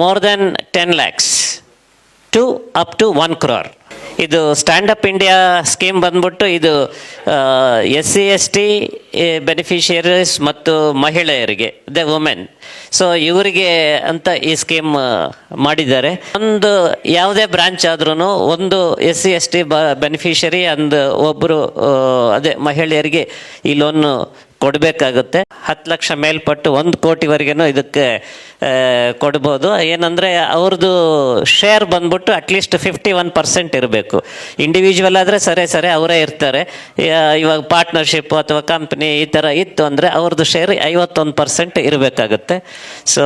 more than 10 lakhs to up to 1 crore. ಇದು stand-up India scheme ಬಂದ್ಬಿಟ್ಟು ಇದು SC/ST beneficiaries ಮತ್ತು ಮಹಿಳೆಯರಿಗೆ ದ ವುಮೆನ್. ಸೊ ಇವರಿಗೆ ಅಂತ ಈ ಸ್ಕೀಮ್ ಮಾಡಿದ್ದಾರೆ. ಒಂದು ಯಾವುದೇ ಬ್ರಾಂಚ್ ಆದ್ರೂ ಒಂದು SC/ST ಬೆನಿಫಿಷರಿ ಅಂದ್ ಒಬ್ಬರು ಅದೇ ಮಹಿಳೆಯರಿಗೆ ಈ ಲೋನ್ ಕೊಡಬೇಕಾಗುತ್ತೆ. 10 ಲಕ್ಷ ಮೇಲ್ಪಟ್ಟು 1 ಕೋಟಿವರೆಗೂ ಇದಕ್ಕೆ ಕೊಡ್ಬೋದು. ಏನಂದರೆ ಅವ್ರದ್ದು ಶೇರ್ ಬಂದ್ಬಿಟ್ಟು ಅಟ್ಲೀಸ್ಟ್ 51% ಇರಬೇಕು. ಇಂಡಿವಿಜುವಲ್ ಆದರೆ ಸರಿ ಅವರೇ ಇರ್ತಾರೆ. ಇವಾಗ ಪಾರ್ಟ್ನರ್ಶಿಪ್ ಅಥವಾ ಕಂಪ್ನಿ ಈ ಥರ ಇತ್ತು ಅಂದರೆ ಅವ್ರದ್ದು ಶೇರ್ 51% ಇರಬೇಕಾಗುತ್ತೆ. ಸೊ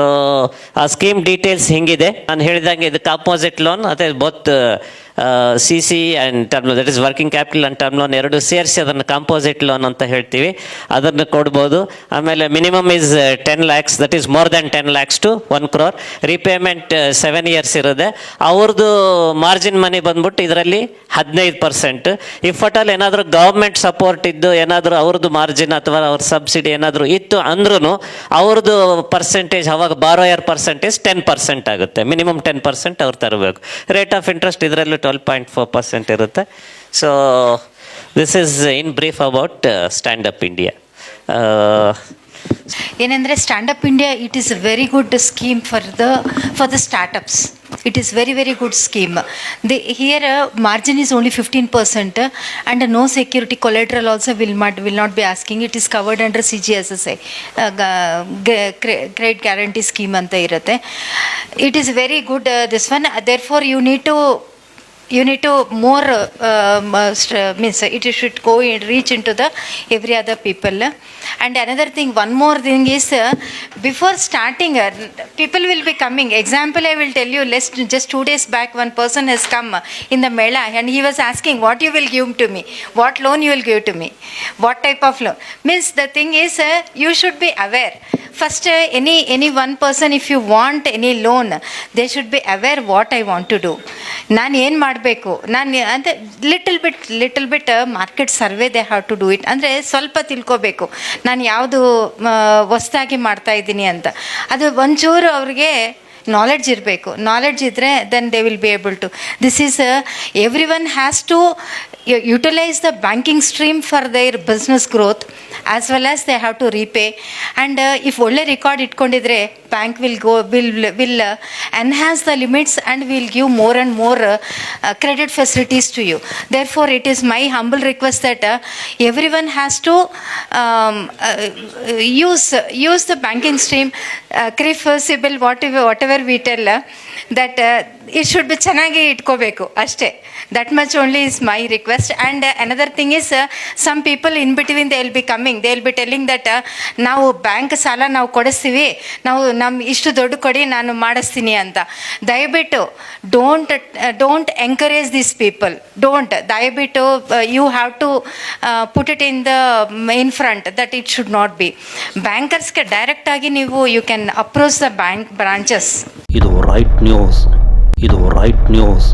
ಆ ಸ್ಕೀಮ್ ಡೀಟೇಲ್ಸ್ ಹಿಂಗಿದೆ. ನಾನು ಹೇಳಿದಂಗೆ ಇದಕ್ಕೆ ಅಪೋಸಿಟ್ ಲೋನ್ ಅದೇ both CC and term loan, that is working capital and term loan ಎರಡು ಸೇರಿಸಿ ಅದನ್ನು ಕಾಂಪೋಸಿಟ್ ಲೋನ್ ಅಂತ ಹೇಳ್ತೀವಿ, ಅದನ್ನು ಕೊಡ್ಬೋದು. ಆಮೇಲೆ minimum is 10 lakhs, that is more than 10 lakhs to 1 crore. Repayment 7 years ಇರುತ್ತೆ. ಅವ್ರದ್ದು ಮಾರ್ಜಿನ್ ಮನಿ ಬಂದ್ಬಿಟ್ಟು ಇದರಲ್ಲಿ 15%. ಇಫ್ ಅಟಲ್ ಏನಾದರೂ ಗೌರ್ಮೆಂಟ್ ಸಪೋರ್ಟ್ ಇದ್ದು ಏನಾದರೂ ಅವ್ರದ್ದು ಮಾರ್ಜಿನ್ ಅಥವಾ ಅವ್ರ ಸಬ್ಸಿಡಿ ಏನಾದರೂ ಇತ್ತು ಅಂದ್ರೂ ಅವ್ರದ್ದು ಪರ್ಸೆಂಟೇಜ್ ಅವಾಗ ಬಾರೋಯರ್ ಪರ್ಸೆಂಟೇಜ್ 10% ಆಗುತ್ತೆ. ಮಿನಿಮಮ್ 10% ಅವ್ರು ತರಬೇಕು. ರೇಟ್ ಆಫ್ ಇಂಟ್ರೆಸ್ಟ್ ಇದರಲ್ಲೂ 12.4% ಇರುತ್ತೆ. So this is in brief about stand up India. ಏನಂದರೆ stand up India it is a very good scheme for the startups. It is very good scheme. Here margin is only 15% and no security collateral also will not be asking. It is covered under CGSSI credit guarantee scheme anta irutte. It is very good this one. Therefore you need to more means it should go and reach into the every other people. And another thing, one more thing is before starting people will be coming. Example I will tell you, just 2 days back one person has come in the mela and he was asking what you will give to me, what loan you will give to me, what type of loan. Means the thing is you should be aware. First any one person if you want any loan they should be aware what I want to do, ನಾನು ಏನು ಮಾಡಬೇಕು, ನಾನು ಅಂದರೆ little bit market survey they have to do it. ಅಂದರೆ ಸ್ವಲ್ಪ ತಿಳ್ಕೋಬೇಕು ನಾನು ಯಾವುದು ಹೊಸ್ದಾಗಿ ಮಾಡ್ತಾಯಿದ್ದೀನಿ ಅಂತ. ಅದು ಒಂಚೂರು ಅವ್ರಿಗೆ ನಾಲೆಡ್ಜ್ ಇರಬೇಕು. ನಾಲೆಡ್ಜ್ ಇದ್ದರೆ then they will be able to. This is everyone has to utilize the banking stream for their business growth as well as they have to repay. And if ಒಳ್ಳೆ record ಇಟ್ಕೊಂಡಿದ್ರೆ bank will enhance the limits and will give more and more credit facilities to you. Therefore it is my humble request that everyone has to use the banking stream, CRIF, CIBIL, whatever we tell that it should be ಚೆನ್ನಾಗಿ ಇಟ್ಕೋಬೇಕು ಅಷ್ಟೇ. That much only is my request. And another thing is some people in between they will be coming, they will be telling that ನಾವು bank ಸಾಲ ನಾವು ಕೊಡಿಸ್ತೀವಿ, ನಾವು ನಮ್ಮ ಇಷ್ಟು ದುಡ್ಡು ಕೊಡಿ ನಾನು ಮಾಡಿಸ್ತೀನಿ ಅಂತ. ದಯವಿಟ್ಟು ಡೋಂಟ್ ಎಂಕರೇಜ್ ದೀಸ್ ಪೀಪಲ್. ದಯವಿಟ್ಟು you have to put it in front that it should not be. ಬ್ಯಾಂಕರ್ಸ್ಗೆ ಡೈರೆಕ್ಟಾಗಿ ನೀವು you can approach the bank branches. ಇದು ರೈಟ್ ನ್ಯೂಸ್.